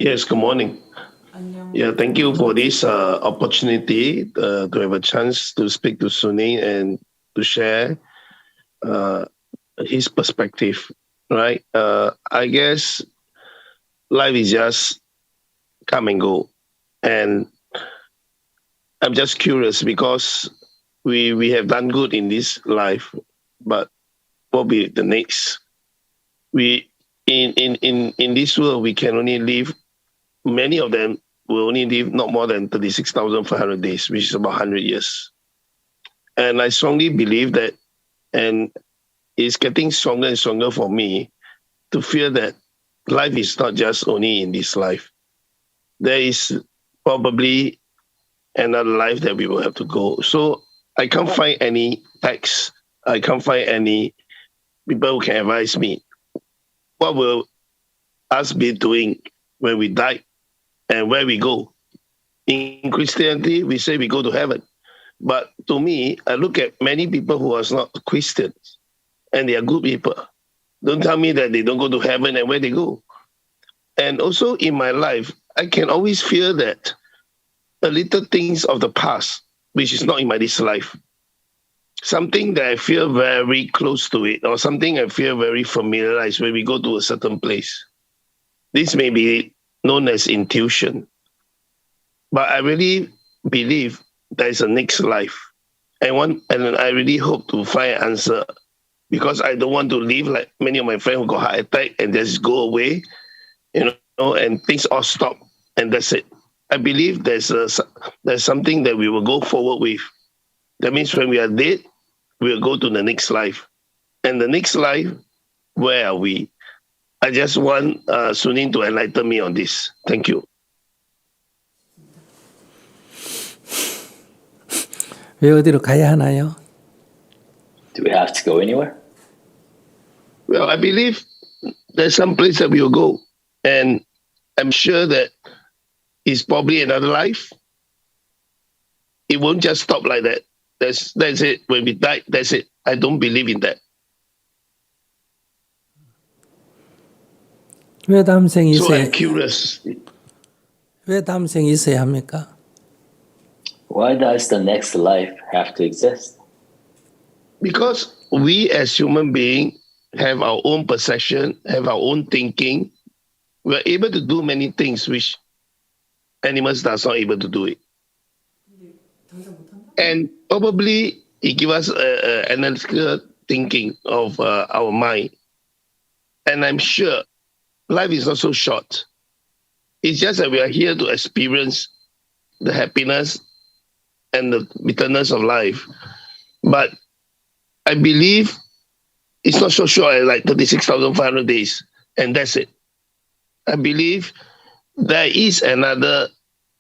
Yes, good morning. Yeah, thank you for this opportunity to have a chance to speak to Sunil and to share uh, his perspective. Right? I guess life is just come and go, and I'm just curious because we have done good in this life, but what will be the next? We in this world we can only live. Many of them will only live not more than 36,500 days, which is about 100 years. And I strongly believe that, and it's getting stronger and stronger for me to feel that life is not just only in this life. There is probably another life that we will have to go. So I can't find any text. I can't find any people who can advise me. What will us be doing when we die and where we go? In Christianity, we say we go to heaven. But to me, I look at many people who are not Christians and they are good people. Don't tell me that they don't go to heaven and where they go. And also in my life, I can always feel that the little things of the past, which is not in my this life, something that I feel very close to it, or something I feel very familiarized when we go to a certain place. This may be known as intuition. But I really believe there is a next life. And I really hope to find an answer because I don't want to live like many of my friends who got heart attack and just go away, and things all stop and that's it. I believe there's something that we will go forward with. That means when we are dead, we'll go to the next life. And the next life, where are we? I just want Sunin to enlighten me on this. Thank you. 왜 어디로 가야 하나요? Do we have to go anywhere? Well, I believe there's some place that we will go. And I'm sure that it's probably another life. It won't just stop like that. That's it. When we die, that's it. I don't believe in that. 왜 다음 생이 So 있어야, I'm curious. 왜 다음 생이 있어야 합니까? Why does the next life have to exist? Because we as human beings have our own perception, have our own thinking. We're able to do many things which animals are not able to do it. And probably it gives us analytical thinking of our mind. And I'm sure life is not so short. It's just that we are here to experience the happiness and the bitterness of life. But I believe it's not so short, like 36,500 days, and that's it. I believe there is another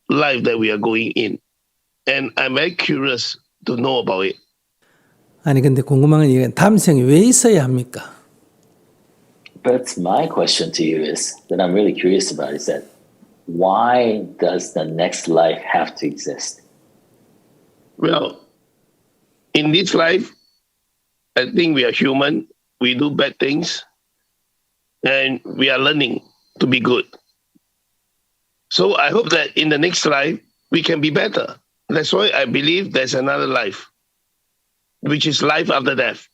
life that we are going in. And I'm very curious to know about it. 아니 근데 궁금한 건 이게 다음 생이 왜 있어야 합니까? But my question to you is that I'm really curious about is that why does the next life have to exist? Well, in this life, I think we are human. We do bad things. And we are learning to be good. So I hope that in the next life, we can be better. That's why I believe there's another life, which is life after death.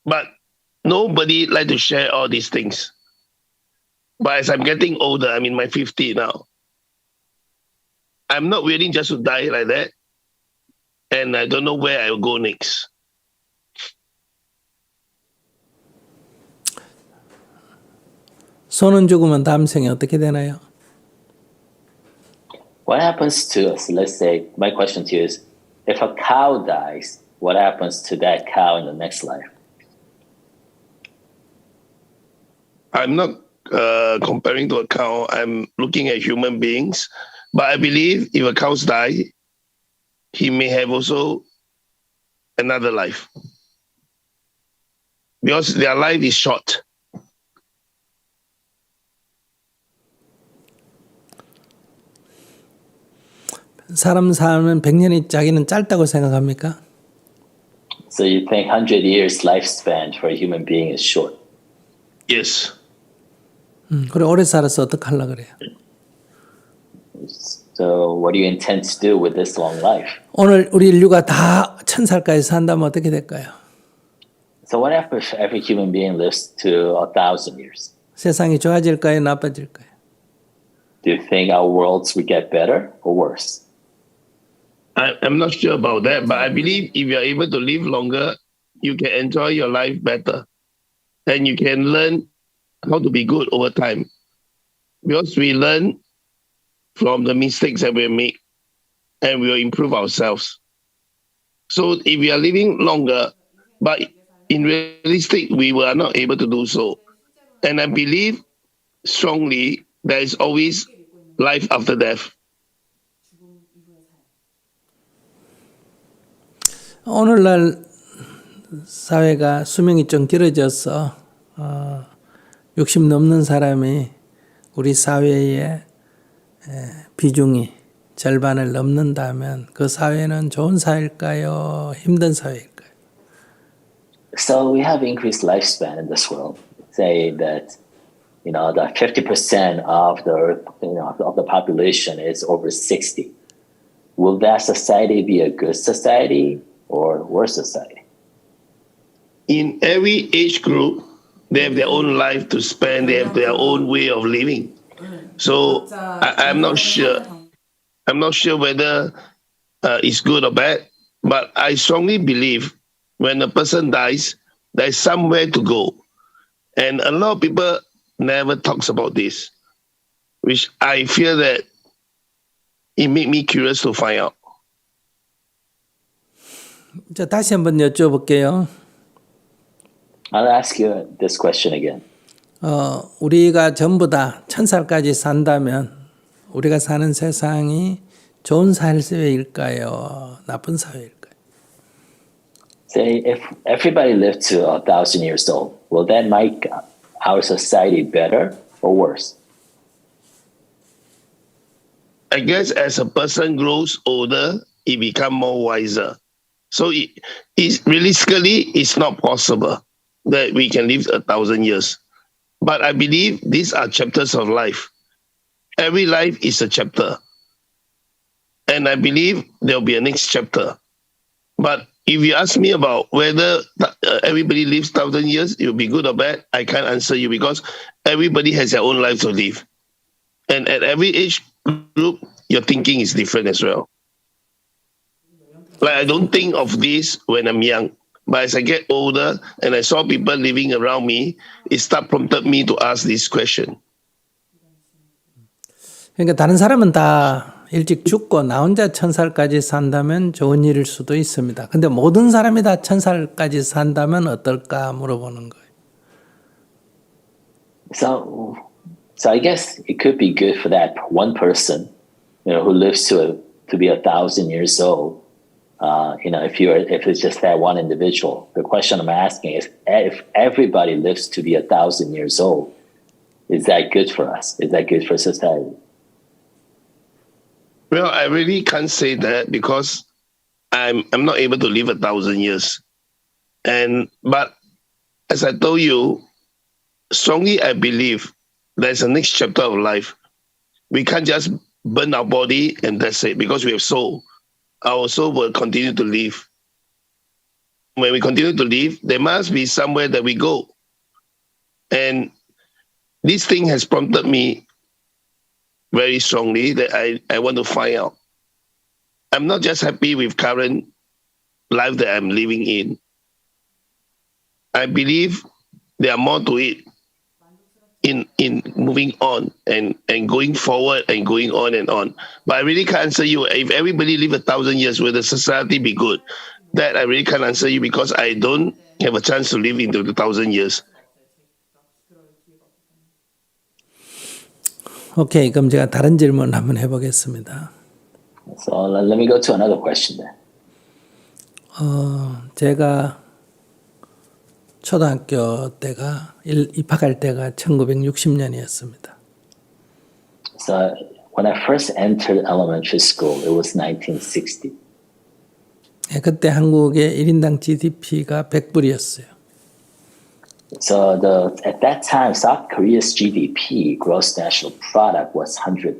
But nobody like to share all these things. But as I'm getting older, I'm in my 50s now. I'm not willing just to die like that. And I don't know where I will go next. 소는 죽으면 다음 생이 어떻게 되나요? What happens to us? Let's say, my question to you is, if a cow dies, what happens to that cow in the next life? I'm not comparing to a cow. I'm looking at human beings. But I believe if a cow dies, he may have also another life. Because their life is short. 사람 사는 100년이 자기는 짧다고 생각합니까? So you think 100 years lifespan for a human being is short? Yes. 그래 오래 살아서 어떻게 하려고 그래요? So what do you intend to do with this long life? 오늘 우리 인류가 다 1000살까지 산다면 어떻게 될까요? So what if every human being lives to 1,000 years? 세상이 좋아질까요? 나빠질까요? Do you think our worlds would get better or worse? I'm not sure about that, but I believe if you're able to live longer, you can enjoy your life better. And you can learn how to be good over time. Because we learn from the mistakes that we make and we will improve ourselves. So if we are living longer, but in realistic, we were not able to do so. And I believe strongly there is always life after death. 오늘날 사회가 수명이 좀 길어져서 60 넘는 사람이 우리 사회의 비중이 절반을 넘는다면 그 사회는 좋은 사회일까요? 힘든 사회일까요? So we have increased lifespan in this world. Say that, that 50% of the earth, of the population is over 60. Will that society be a good society or worse society? In every age group, they have their own life to spend. They have their own way of living. So I'm not sure. I'm not sure whether it's good or bad. But I strongly believe when a person dies, there's somewhere to go, and a lot of people never talks about this, which I feel that it made me curious to find out. 자, 다시 한번 여쭤볼게요. I'll ask you this question again. 우리가 전부 다 1000살까지 산다면 우리가 사는 세상이 좋은 사회일까요? 나쁜 사회일까요? Say if everybody lived to 1,000 years old, will that make our society better or worse? I guess as a person grows older, he becomes more wiser. So realistically, it's not possible that we can live 1,000 years. But I believe these are chapters of life. Every life is a chapter. And I believe there'll be a next chapter. But if you ask me about whether everybody lives 1,000 years, it will be good or bad, I can't answer you because everybody has their own life to live. And at every age group, your thinking is different as well. Like I don't think of this when I'm young. But as I get older and I saw people living around me, it prompted me to ask this question. 그러니까 다른 사람은 다 일찍 죽고 나 혼자 1000살까지 산다면 좋은 일일 수도 있습니다. 근데 모든 사람이 다 1000살까지 산다면 어떨까 물어보는 거예요. So I guess it could be good for that one person, who lives to be 1,000 years old. If it's just that one individual. The question I'm asking is, if everybody lives to be 1,000 years old, is that good for us? Is that good for society? Well, I really can't say that because I'm not able to live 1,000 years. But as I told you, strongly I believe there's a next chapter of life. We can't just burn our body and that's it because we have soul. Our soul will continue to live. When we continue to live, there must be somewhere that we go. And this thing has prompted me very strongly that I want to find out. I'm not just happy with current life that I'm living in. I believe there are more to it in moving on and going forward and going on and on. But I really can't answer you. If everybody live 1,000 years, will the society be good? That I really can't answer you because I don't have a chance to live into 1,000 years. 오케이, 그럼 제가 다른 질문 한번 해보겠습니다. So let me go to another question then. 제가 초등학교 때가 입학할 때가 1960년이었습니다. So when I first entered elementary school, it was 1960. 그때 한국의 1인당 GDP가 100불이었어요. So at that time, South Korea's GDP, gross national product, was $100.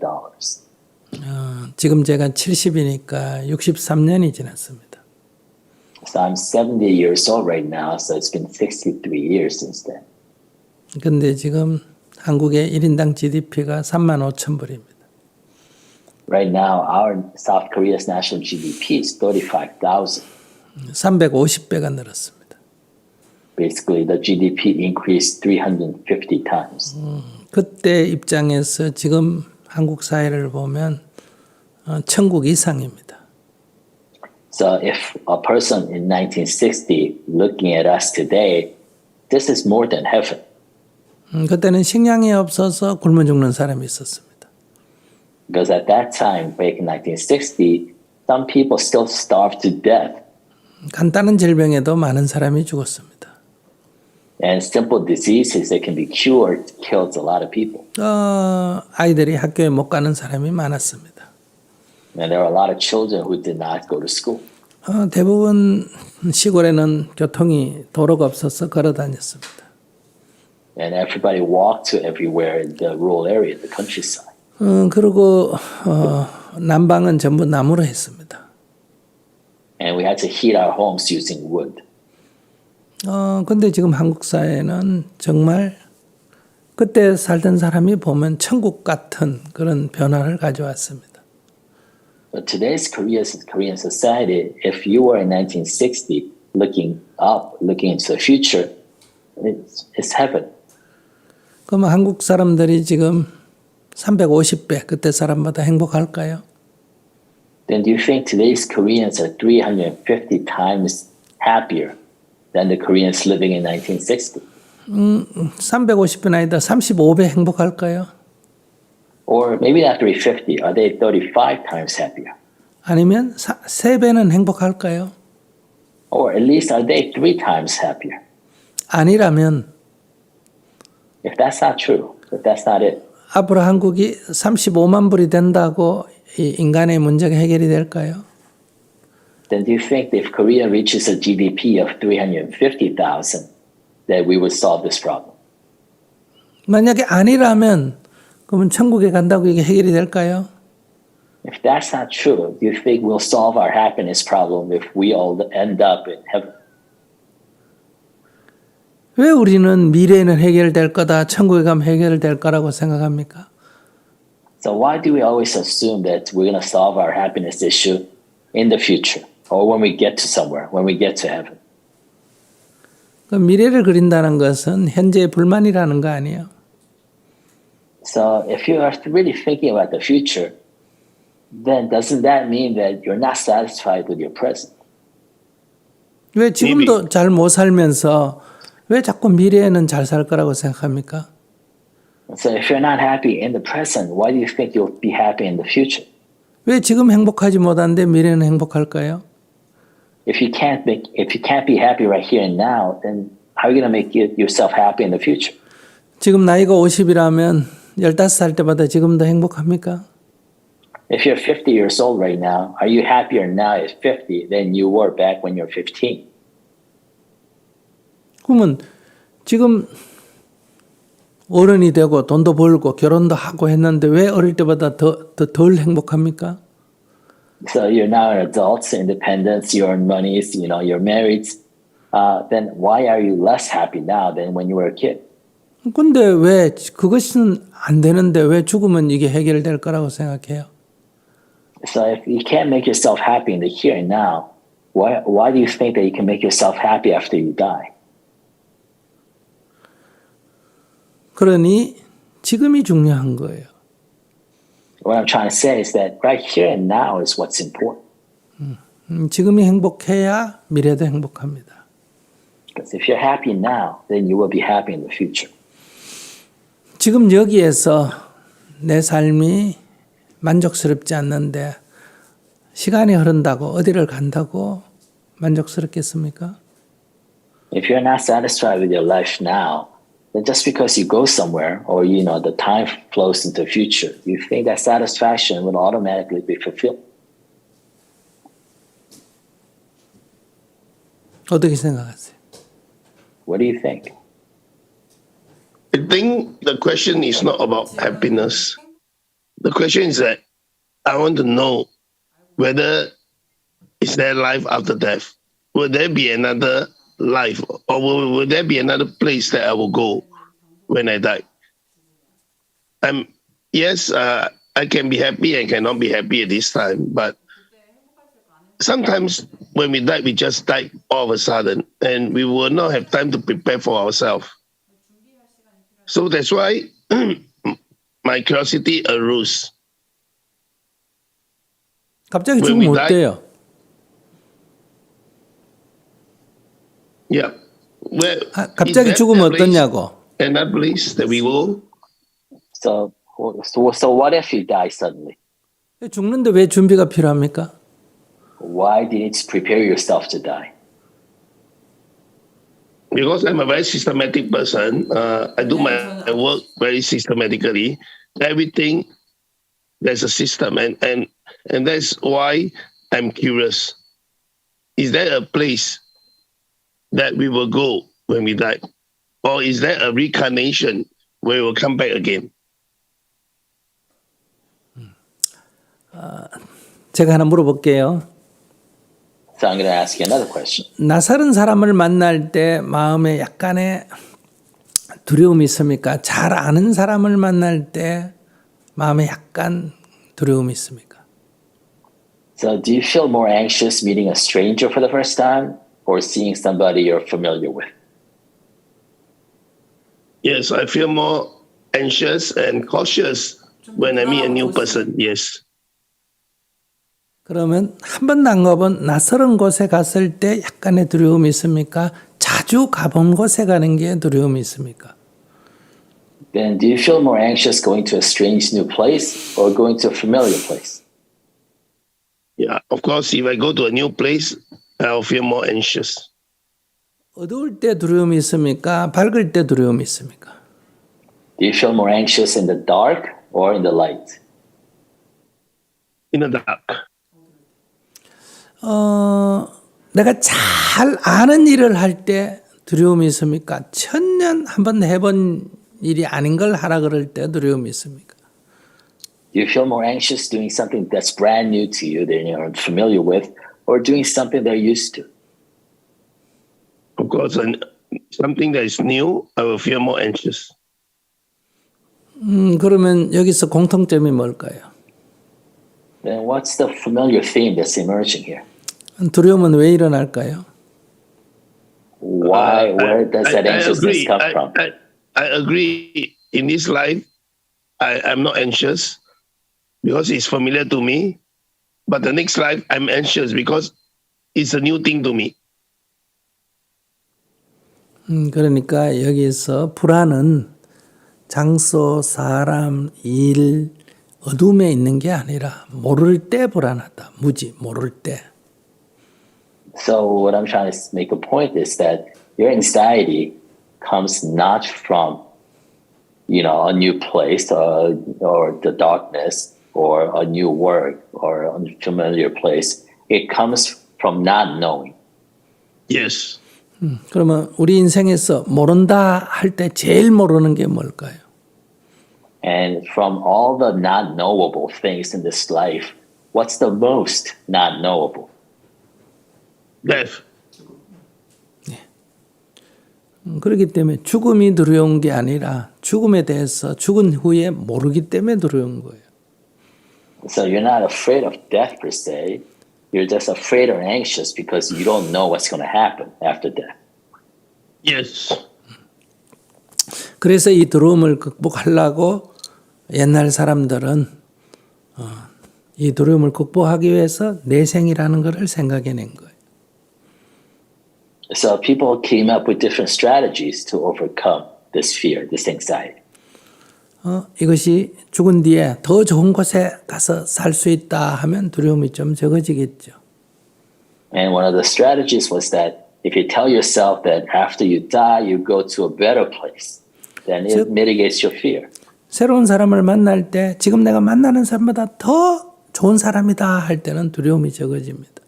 지금 제가 70이니까 63년이 지났습니다. So I'm 70 years old right now, so it's been 63 years since then. 근데 지금 한국의 1인당 GDP가 35,000불입니다. Right now, our South Korea's national GDP is 35,000. 350배가 늘었습니다. Basically, the GDP increased 350 times. 그때 입장에서 지금 한국 사회를 보면 천국 이상입니다. So if a person in 1960 looking at us today, this is more than heaven. 그때는 식량이 없어서 굶어 죽는 사람이 있었습니다. Because at that time, back in 1960, some people still starved to death. 간단한 질병에도 많은 사람이 죽었습니다. And simple diseases that can be cured killed a lot of people. 아이들이 학교에 못 가는 사람이 많았습니다. And there were a lot of children who did not go to school. 대부분 시골에는 교통이 도로가 없어서 걸어 다녔습니다. And everybody walked to everywhere in the rural area, the countryside. 그리고 난방은 전부 나무로 했습니다. And we had to heat our homes using wood. 근데 지금 한국 사회는 정말 그때 살던 사람이 보면 천국 같은 그런 변화를 가져왔습니다. But today's Korean society, if you were in 1960 looking up, looking into the future, it's heaven. 그럼 한국 사람들이 지금 350배 그때 사람보다 행복할까요? Then do you think today's Koreans are 350 times happier than the Koreans living in 1960? 350배 아니다 35배 행복할까요? Or maybe not 350, are they 35 times happier? 아니면 3배는 행복할까요? Or at least are they 3 times happier? 아니라면 If that's not true, if that's not it, 앞으로 한국이 35만 불이 된다고 이 인간의 문제가 해결이 될까요? then do you think if Korea reaches a GDP of 350,000, that we would solve this problem? 만약에 아니라면 그러면 천국에 간다고 이게 해결이 될까요? If that's not true, do you think we'll solve our happiness problem if we all end up in heaven? 왜 우리는 미래에는 해결될 거다, 천국에 가면 해결될 거라고 생각합니까? So why do we always assume that we're going to solve our happiness issue in the future or when we get to somewhere, when we get to heaven? 그 미래를 그린다는 것은 현재의 불만이라는 거 아니에요? So if you are really thinking about the future, then doesn't that mean that you're not satisfied with your present? 왜 지금도 잘 못 살면서 왜 자꾸 미래에는 잘 살 거라고 생각합니까? So if you're not happy in the present, why do you think you'll be happy in the future? 왜 지금 행복하지 못한데 미래는 행복할까요? If you can't be happy right here and now, then how are you going to make yourself happy in the future? 지금 나이가 50이라면 15살 때보다 지금도 행복합니까? If you're 50 years old right now, are you happier now at 50 than you were back when you're 15? 그러면 지금 어른이 되고 돈도 벌고 결혼도 하고 했는데 왜 어릴 때보다 덜 행복합니까? So you're now an adult, independent, you earn money, you're married. Then why are you less happy now than when you were a kid? 근데 왜 그것은 안 되는데 왜 죽으면 이게 해결될 거라고 생각해요? So if you can't make yourself happy in the here and now, why do you think that you can make yourself happy after you die? 그러니 지금이 중요한 거예요. What I'm trying to say is that right here and now is what's important. 지금이 행복해야 미래도 행복합니다. Because if you're happy now, then you will be happy in the future. 지금 여기에서 내 삶이 만족스럽지 않는데 시간이 흐른다고 어디를 간다고 만족스럽겠습니까? If you're not satisfied with your life now, then just because you go somewhere or the time flows into the future, you think that satisfaction will automatically be fulfilled. 어떻게 생각하세요? What do you think? I think the question is not about happiness. The question is that I want to know whether is there life after death? Will there be another life, or will there be another place that I will go when I die? Yes, I can be happy and cannot be happy at this time, but sometimes when we die, we just die all of a sudden, and we will not have time to prepare for ourselves. So that's why my curiosity arose. 갑자기 When we 죽으면 die- 어때요? Yeah. Well, 갑자기 is that 죽으면 the place- 어떠냐고. Another place that we will. So what if you die suddenly? 죽는데 왜 준비가 필요합니까? Why do you need to prepare yourself to die? Because I'm a very systematic person, I do my work very systematically. Everything, there's a system, and that's why I'm curious. Is there a place that we will go when we die? Or is there a reincarnation where we will come back again? 제가 하나 물어볼게요. So I'm going to ask you another question. 낯설은 사람을 만날 때 마음에 약간의 두려움이 있습니까? 잘 아는 사람을 만날 때 마음에 약간 두려움이 있습니까? So do you feel more anxious meeting a stranger for the first time or seeing somebody you're familiar with? Yes, I feel more anxious and cautious when I meet a new person. Yes. 그러면 한 번도 안 가본 낯설은 곳에 갔을 때 약간의 두려움이 있습니까? 자주 가본 곳에 가는 게 두려움이 있습니까? Then do you feel more anxious going to a strange new place or going to a familiar place? Yeah, of course, if I go to a new place, I'll feel more anxious. 어두울 때 두려움이 있습니까? 밝을 때 두려움이 있습니까? Do you feel more anxious in the dark or in the light? In the dark. 내가 잘 아는 일을 할 때 두려움이 있습니까? 천년 한 번 해본 일이 아닌 걸 하라 그럴 때 두려움이 있습니까? Do you feel more anxious doing something that's brand new to you that you're unfamiliar with or doing something they're used to? Of course, something that is new, I will feel more anxious. 그러면 여기서 공통점이 뭘까요? Then what's the familiar theme that's emerging here? 두려움은 왜 일어날까요? Why? Where does that anxiousness agree. come from? I agree. In this life, I'm not anxious because it's familiar to me. But the next life, I'm anxious because it's a new thing to me. 그러니까 여기서 불안은 장소, 사람, 일, 어둠에 있는 게 아니라 모를 때 불안하다. 무지, 모를 때. So what I'm trying to make a point is that your anxiety comes not from, a new place or the darkness or a new word or an unfamiliar place. It comes from not knowing. Yes. 그러면 우리 인생에서 모른다 할 때 제일 모르는 게 뭘까요? And from all the not knowable things in this life, what's the most not knowable? Death. 그렇기 때문에 죽음이 두려운 게 아니라 죽음에 대해서 죽은 후에 모르기 때문에 두려운 거예요. So you're not afraid of death per se. You're just afraid or anxious because you don't know what's going to happen after death. Yes. 그래서 이 두려움을 극복하려고 옛날 사람들은 이 두려움을 극복하기 위해서 내생이라는 것을 생각해낸 거예요. So people came up with different strategies to overcome this fear, this anxiety. 이것이 죽은 뒤에 더 좋은 곳에 가서 살 수 있다 하면 두려움이 좀 적어지겠죠. And one of the strategies was that if you tell yourself that after you die, you go to a better place, then it mitigates your fear. 새로운 사람을 만날 때 지금 내가 만나는 사람보다 더 좋은 사람이다 할 때는 두려움이 적어집니다.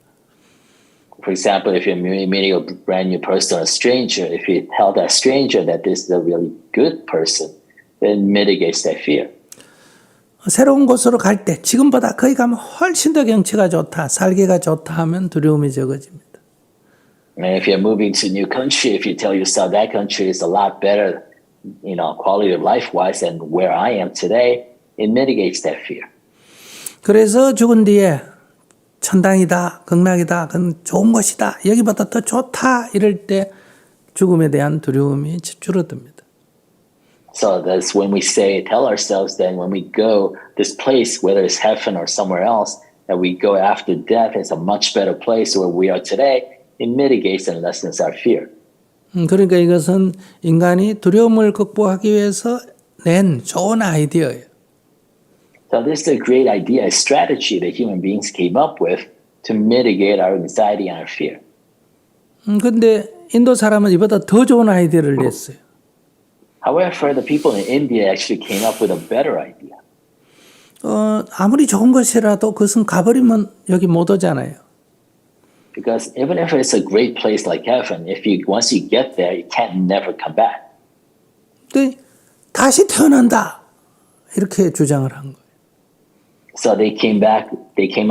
For example, if you're meeting a brand new person, a stranger, if you tell that stranger that this is a really good person, then mitigates that fear. 새로운 곳으로 갈 때 지금보다 거기 가면 훨씬 더 경치가 좋다, 살기가 좋다 하면 두려움이 적어집니다. And if you're moving to a new country, if you tell yourself that country is a lot better, quality of life wise than where I am today, it mitigates that fear. 그래서 죽은 뒤에 천당이다, 극락이다, 그건 좋은 것이다, 여기보다 더 좋다 이럴 때 죽음에 대한 두려움이 줄어듭니다. So that's when we tell ourselves that when we go this place, whether it's heaven or somewhere else, that we go after death is a much better place where we are today, it mitigates and lessens our fear. 그러니까 이것은 인간이 두려움을 극복하기 위해서 낸 좋은 아이디어예요. So this is a great idea, a strategy that human beings came up with to mitigate our anxiety and our fear. 근데 인도 사람은 이보다 더 좋은 아이디어를 냈어요. However, the people in India actually came up with a better idea. 아무리 좋은 것이라도 그것은 가버리면 여기 못 오잖아요. Because even if it's a great place like heaven, once you get there, you can't never come back. 근데 다시 태어난다 이렇게 주장을 한 거예요. So they came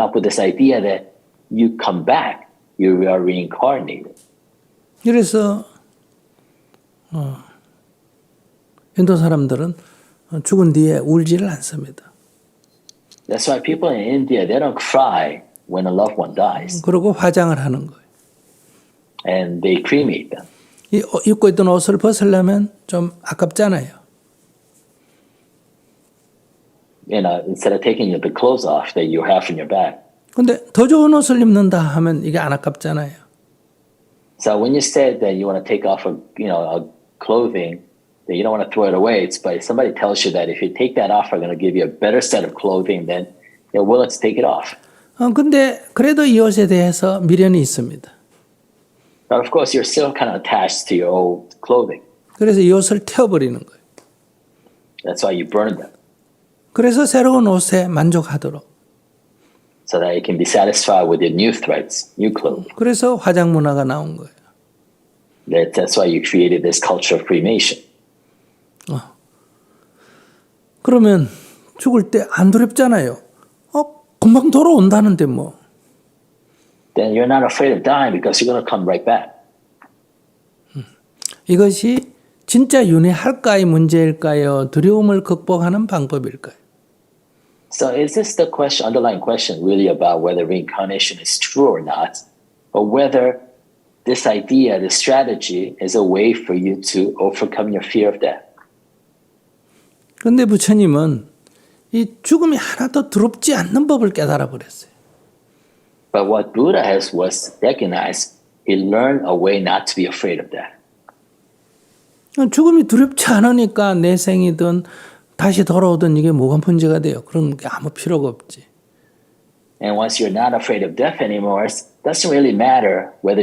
up with this idea that you come back, you are reincarnated. 그래서 인도 사람들은 죽은 뒤에 울지를 않습니다. That's why people in India, they don't cry when a loved one dies. 그리고 화장을 하는 거예요. And they cremate them. 입고 있던 옷을 벗으려면 좀 아깝잖아요. Instead of taking the clothes off that you have in your bag. 근데 더 좋은 옷을 입는다 하면 이게 안 아깝잖아요. So when you said that you want to take off a clothing, that you don't want to throw it away, but if somebody tells you that if you take that off, we're going to give you a better set of clothing, then you're willing to take it off. 근데 그래도 이 옷에 대해서 미련이 있습니다. But of course, you're still kind of attached to your old clothing. 그래서 이 옷을 태워버리는 거예요. That's why you burn them. 그래서 새로운 옷에 만족하도록. So that you can be satisfied with your new threads, new clothing. 그래서 화장 문화가 나온 거예요. That's why you created this culture of cremation. 그러면 죽을 때 안 두렵잖아요. 금방 돌아온다는데 뭐. Then you're not afraid of dying because you're going to come right back. 이것이 진짜 윤회할까의 문제일까요? 두려움을 극복하는 방법일까요? So is this the underlying question really about whether reincarnation is true or not, or whether this idea, this strategy is a way for you to overcome your fear of death? 그런데 부처님은 이 죽음이 하나도 두렵지 않는 법을 깨달아 버렸어요. But what Buddha was recognized, he learned a way not to be afraid of death. 죽음이 두렵지 않으니까 내생이든 다시 돌아오든 이게 뭐가 문제가 돼요. 그런 게 아무 필요가 없지. And once you're not afraid of death anymore, it doesn't really matter whether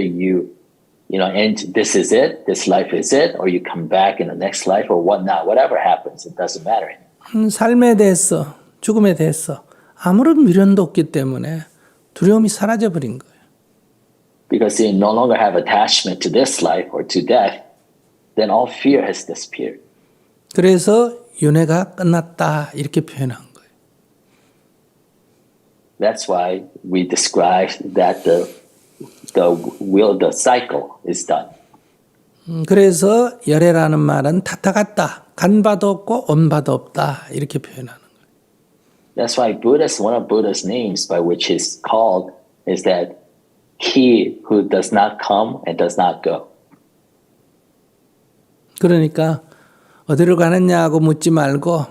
and this is it, this life is it, or you come back in the next life or whatnot. Whatever happens, it doesn't matter anymore. 삶에 대해서, 죽음에 대해서 아무런 미련도 없기 때문에 두려움이 사라져 버린 거예요. Because you no longer have attachment to this life or to death, then all fear has disappeared. 그래서 윤회가 끝났다 이렇게 표현한 거예요. That's why we describe that the cycle is done. 그래서 열애라는 말은 타타같다. 간 바도 없고 온 바도 없다. 이렇게 표현하는 거예요. That's why one of Buddha's names by which he's called is that he who does not come and does not go. 그러니까 어디로 가느냐고 묻지 말고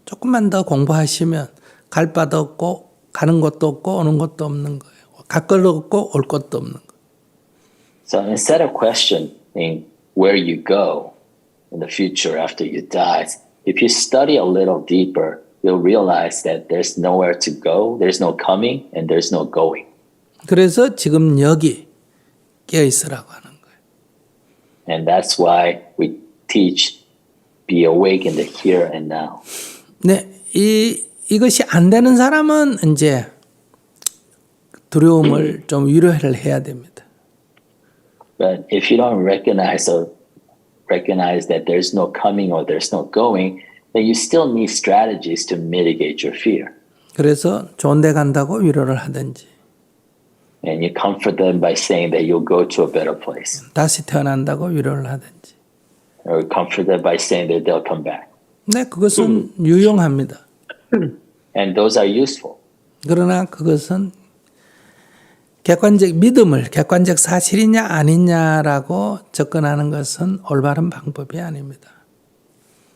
조금만 더 공부하시면 갈 바도 없고 가는 것도 없고 오는 것도 없는 거예요. 갈 것도 없고 올 것도 없는 거예요. So instead of questioning where you go in the future after you die, if you study a little deeper, you'll realize that there's nowhere to go, there's no coming, and there's no going. 그래서 지금 여기 깨어 있으라고 하는 거예요. And that's why we teach be awake in the here and now. 네, 이것이 안 되는 사람은 이제 두려움을 좀 위로를 해야 됩니다. But if you don't recognize that there's no coming or there's no going, then you still need strategies to mitigate your fear. 그래서 좋은 데 간다고 위로를 하든지 And you comfort them by saying that you'll go to a better place. 다시 태어난다고 위로를 하든지. Or comfort them by saying that they'll come back. 네, 그것은 유용합니다. And those are useful. 그러나 그것은 객관적 믿음을 객관적 사실이냐 아니냐라고 접근하는 것은 올바른 방법이 아닙니다.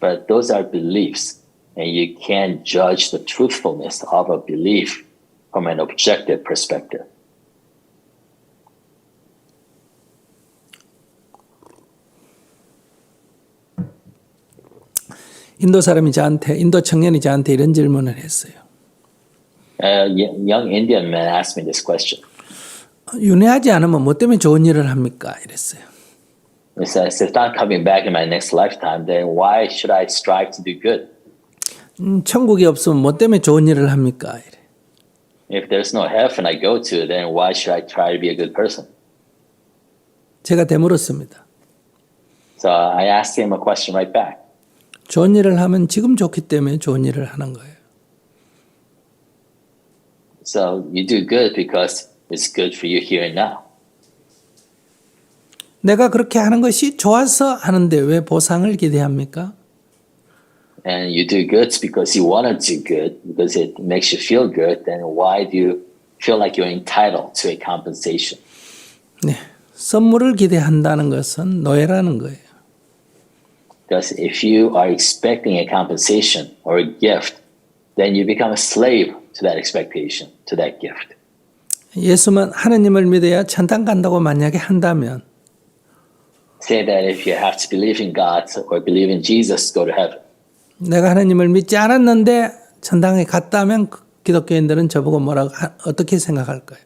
But those are beliefs. And you can't judge the truthfulness of a belief from an objective perspective. 인도 청년이 저한테 이런 질문을 했어요. A young Indian man asked me this question. 윤회하지 않으면 뭐 때문에 좋은 일을 합니까? 이랬어요. He says, if I'm coming back in my next lifetime, then why should I strive to do good? 천국이 없으면 뭐 때문에 좋은 일을 합니까? 이래. If there's no heaven I go to, then why should I try to be a good person? 제가 되물었습니다. So I asked him a question right back. 좋은 일을 하면 지금 좋기 때문에 좋은 일을 하는 거예요. So you do good because it's good for you here and now. 내가 그렇게 하는 것이 좋아서 하는데 왜 보상을 기대합니까? And you do good because you want to do good, because it makes you feel good, then why do you feel like you're entitled to a compensation? 네, 선물을 기대한다는 것은 노예라는 거예요. Because if you are expecting a compensation or a gift, then you become a slave to that expectation, to that gift. 예수만 하느님을 믿어야 천당 간다고 만약에 한다면 Say that if you have to believe in God or believe in Jesus to go to heaven. 내가 하느님을 믿지 않았는데 천당에 갔다면 기독교인들은 저보고 뭐라고 어떻게 생각할까요?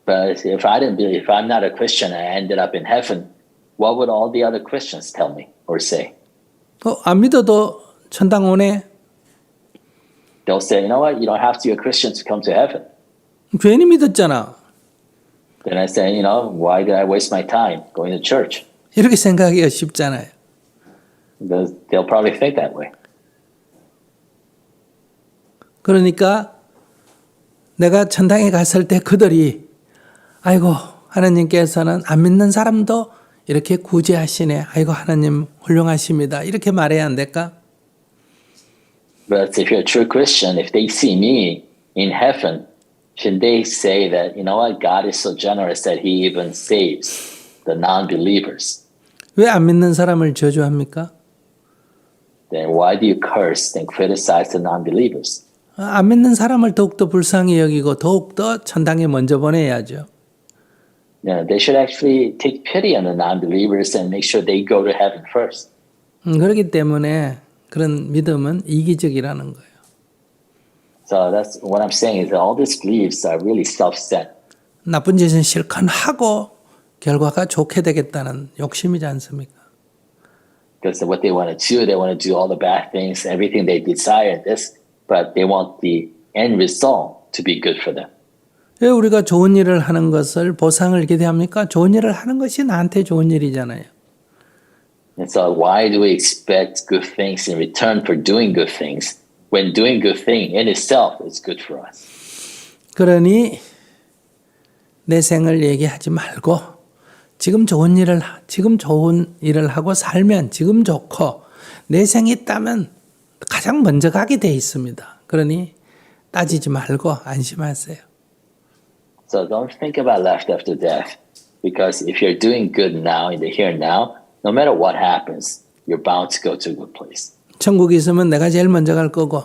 But if I didn't believe, if I'm not a Christian and I ended up in heaven, what would all the other Christians tell me or say? 안 믿어도 천당 오네. They'll say, you know what, you don't have to be a Christian to come to heaven. 괜히 믿었잖아. Then I say, you know, why did I waste my time going to church? 이렇게 생각하기가 쉽잖아요. They'll probably think that way. 그러니까 내가 천당에 갔을 때 그들이 아이고 하나님께서는 안 믿는 사람도 이렇게 구제하시네. 아이고 하나님 훌륭하십니다. 이렇게 말해야 안 될까? But if you're a true Christian, if they see me in heaven, should they say that, you know what, God is so generous that he even saves the non-believers? 왜 안 믿는 사람을 저주합니까? Then why do you curse and criticize the non-believers? 안 믿는 사람을 더욱더 불쌍히 여기고 더욱더 천당에 먼저 보내야죠. Yeah, they should actually take pity on the non-believers and make sure they go to heaven first. 그렇기 때문에 그런 믿음은 이기적이라는 거예요. So that's what I'm saying is that all these beliefs are really self-centered. 나쁜 짓은 실컷 하고 결과가 좋게 되겠다는 욕심이지 않습니까? Because what they want to do, they want to do all the bad things, everything they desire, this, but they want the end result to be good for them. 왜 우리가 좋은 일을 하는 것을 보상을 기대합니까? 좋은 일을 하는 것이 나한테 좋은 일이잖아요. And so why do we expect good things in return for doing good things when doing good thing in itself is good for us? 그러니 내 생을 얘기하지 말고 지금 좋은 일을 하고 살면 지금 좋고 내 생이 있다면 가장 먼저 가게 돼 있습니다. 그러니 따지지 말고 안심하세요. So don't think about life after death, because if you're doing good now in the here and now, no matter what happens, you're bound to go to a good place. 천국이 있으면 내가 제일 먼저 갈 거고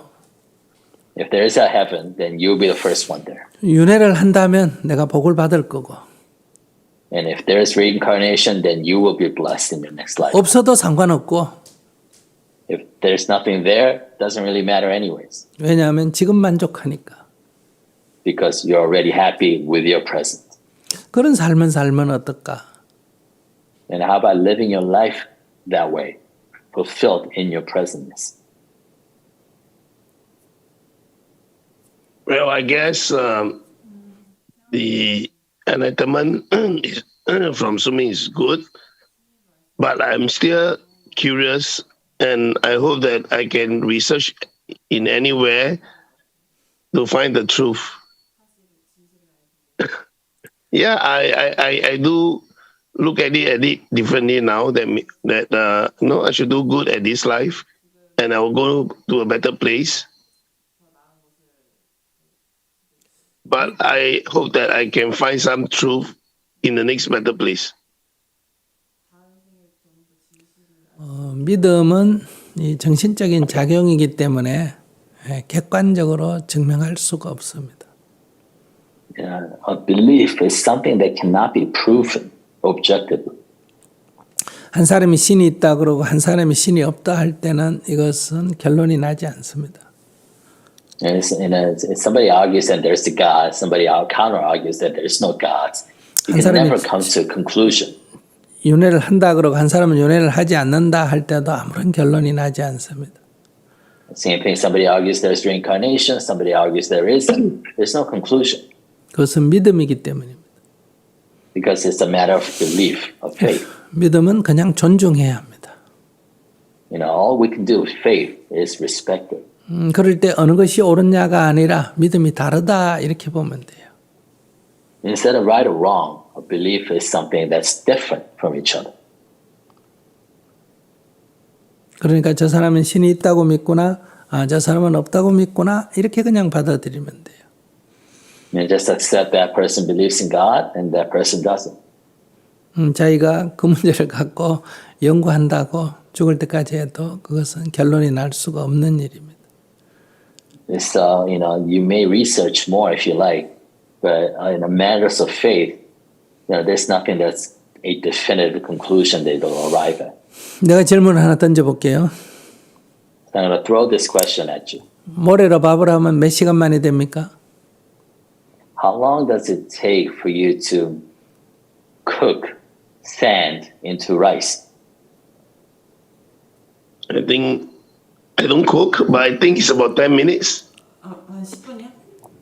If there is a heaven, then you'll be the first one there. 윤회를 한다면 내가 복을 받을 거고 And if there is reincarnation, then you will be blessed in your next life. 없어도 상관없고 If there's nothing there, it doesn't really matter anyways, 왜냐하면 지금 만족하니까. because you're already happy with your present. 그런 삶은 살면 어떨까? And how about living your life that way, fulfilled in your presentness? Well, I guess the enlightenment from swimming is good, but I'm still curious, and I hope that I can research in anywhere to find the truth. Yeah, I do look at it differently now that I should do good at this life, and I will go to a better place. But I hope that I can find some truth in the next better place. 믿음은 이 정신적인 작용이기 때문에 객관적으로 증명할 수가 없습니다. Yeah, a belief is something that cannot be proven objectively. 한 사람이 신이 있다 그러고 한 사람이 신이 없다 할 때는 이것은 결론이 나지 않습니다. And somebody argues that there's a God, somebody counter argues that there's no God. You can never come to a conclusion. 윤회를 한다 그러고 한 사람은 윤회를 하지 않는다 할 때도 아무런 결론이 나지 않습니다. Same thing, somebody argues there's reincarnation, somebody argues there isn't. There's no conclusion. 그것은 믿음이기 때문입니다. Because it's a matter of belief, of faith. 믿음은 그냥 존중해야 합니다. All we can do with faith is respect it. 그럴 때 어느 것이 옳으냐가 아니라 믿음이 다르다 이렇게 보면 돼요. Instead of right or wrong, a belief is something that's different from each other. 그러니까 저 사람은 신이 있다고 믿구나, 저 사람은 없다고 믿구나 이렇게 그냥 받아들이면 돼요. You just accept that person believes in God and that person doesn't. 자기가 그 문제를 갖고 연구한다고 죽을 때까지 해도 그것은 결론이 날 수가 없는 일입니다. It's you may research more if you like, but in matters of faith, there's nothing that's a definitive conclusion they will arrive at. 내가 질문을 하나 던져볼게요. I'm going to throw this question at you. 모래로 밥을 하면 몇 시간 만에 됩니까? How long does it take for you to cook sand into rice? I think I don't cook, but I think it's about 10 minutes. 한 10분이요?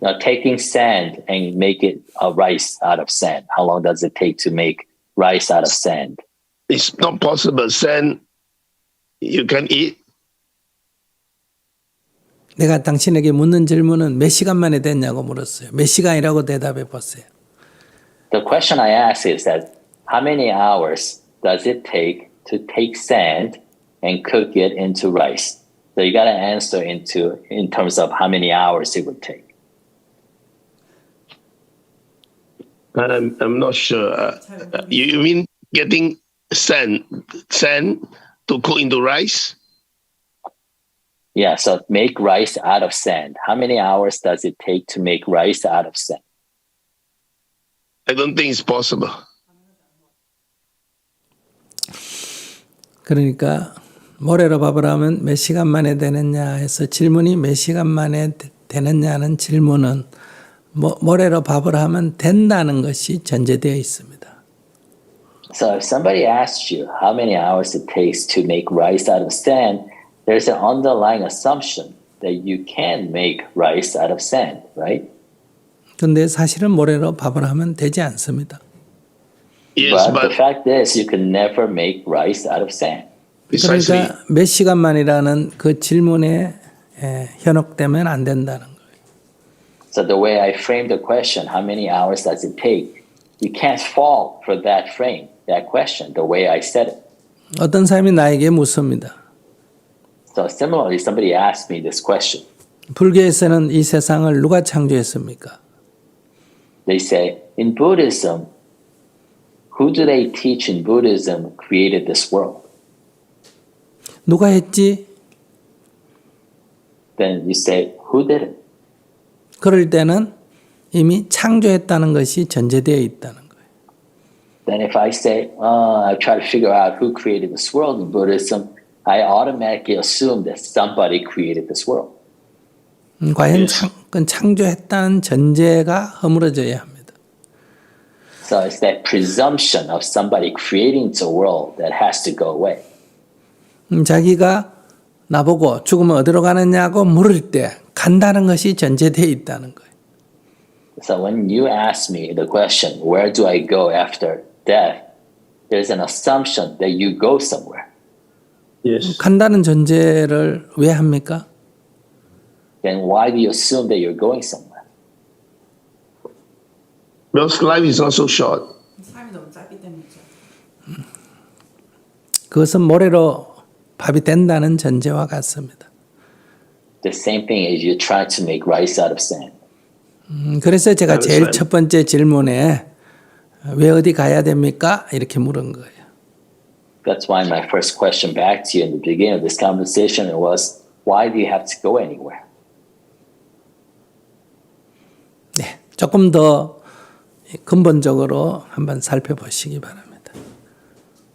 Now, taking sand and make it a rice out of sand. How long does it take to make rice out of sand? It's not possible. Sand you can eat. 내가 당신에게 묻는 질문은 몇 시간 만에 됐냐고 물었어요. 몇 시간이라고 대답해 보세요. The question I ask is that how many hours does it take to take sand and cook it into rice? So you got to answer in terms of how many hours it would take. I'm not sure. You mean getting sand to cook into rice? Yeah, so make rice out of sand. How many hours does it take to make rice out of sand? I don't think it's possible. 그러니까 모래로 밥을 하면 몇 시간 만에 되느냐 해서 질문이 몇 시간 만에 되느냐는 질문은 모래로 밥을 하면 된다는 것이 전제되어 있습니다. So if somebody asks you how many hours it takes to make rice out of sand, there's an underlying assumption that you can make rice out of sand, right? 근데 사실은 모래로 밥을 하면 되지 않습니다. Yes, but the but fact is you can never make rice out of sand. precisely. 그러니까 몇 시간 만이라는 그 질문에 현혹되면 안 된다는 거예요. So the way I framed the question, how many hours does it take? You can't fall for that question, the way I said it. 어떤 사람이 나에게 묻습니다. So similarly, somebody asked me this question. 불교에서는 이 세상을 누가 창조했습니까? They say, in Buddhism, who do they teach in Buddhism created this world? 누가 했지? Then you say, who did it? 그럴 때는 이미 창조했다는 것이 전제되어 있다는 거예요. Then if I say, I try to figure out who created this world in Buddhism, I automatically assume that somebody created this world. 과연 창조했다는 전제가 허물어져야 합니다. So it's that presumption of somebody creating the world that has to go away. 자기가 나보고 죽으면 어디로 가느냐고 물을 때 간다는 것이 전제되어 있다는 거예요. So when you ask me the question, where do I go after death? There's an assumption that you go somewhere. Yes. 간다는 전제를 왜 합니까? Then why do you assume that you're going somewhere? Because life is not so short. 삶이 너무 짧기 때문이죠. 그것은 모래로 밥이 된다는 전제와 같습니다. The same thing as you try to make rice out of sand. 그래서 제가 제일 첫 번째 질문에 왜 어디 가야 됩니까? 이렇게 물은 거예요. That's why my first question back to you in the beginning of this conversation was, why do you have to go anywhere? 네, 조금 더 근본적으로 한번 살펴보시기 바랍니다.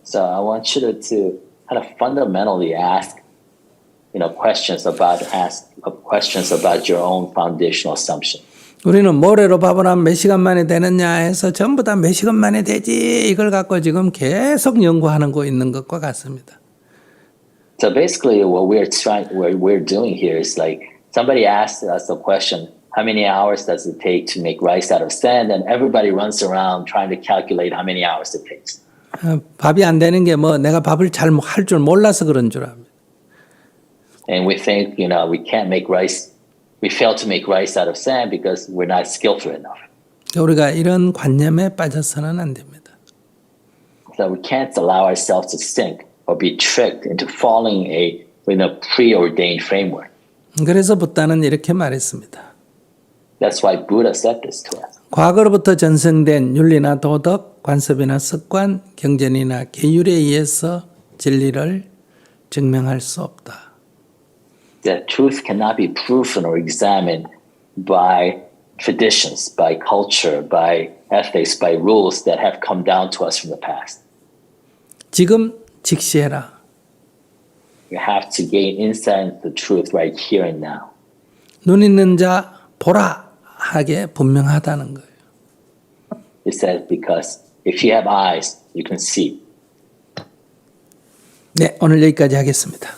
So I want you to kind of fundamentally ask, questions about your own foundational assumption. 우리는 모래로 밥을 하면 몇 시간 만에 되느냐 해서 전부 다 몇 시간 만에 되지 이걸 갖고 지금 계속 연구하는 거 있는 것과 같습니다. So basically, what we're doing here is like somebody asked us the question, how many hours does it take to make rice out of sand? And everybody runs around trying to calculate how many hours it takes. 밥이 안 되는 게 뭐 내가 밥을 잘 할 줄 몰라서 그런 줄 압니다. And we think, we can't make rice. We fail to make rice out of sand because we're not skillful enough. 우리가 이런 관념에 빠져서는 안 됩니다. So we can't allow ourselves to sink or be tricked into falling in a preordained framework. 그래서 부다는 이렇게 말했습니다. That's why Buddha said this to us. 과거로부터 전승된 윤리나 도덕, 관습이나 습관, 경전이나 계율에 의해서 진리를 증명할 수 없다. That truth cannot be proven or examined by traditions, by culture, by ethics, by rules that have come down to us from the past. 지금 직시해라. You have to gain insight into the truth right here and now. 눈 있는 자 보라 하게 분명하다는 거예요. It says because if you have eyes, you can see. 네, 오늘 여기까지 하겠습니다.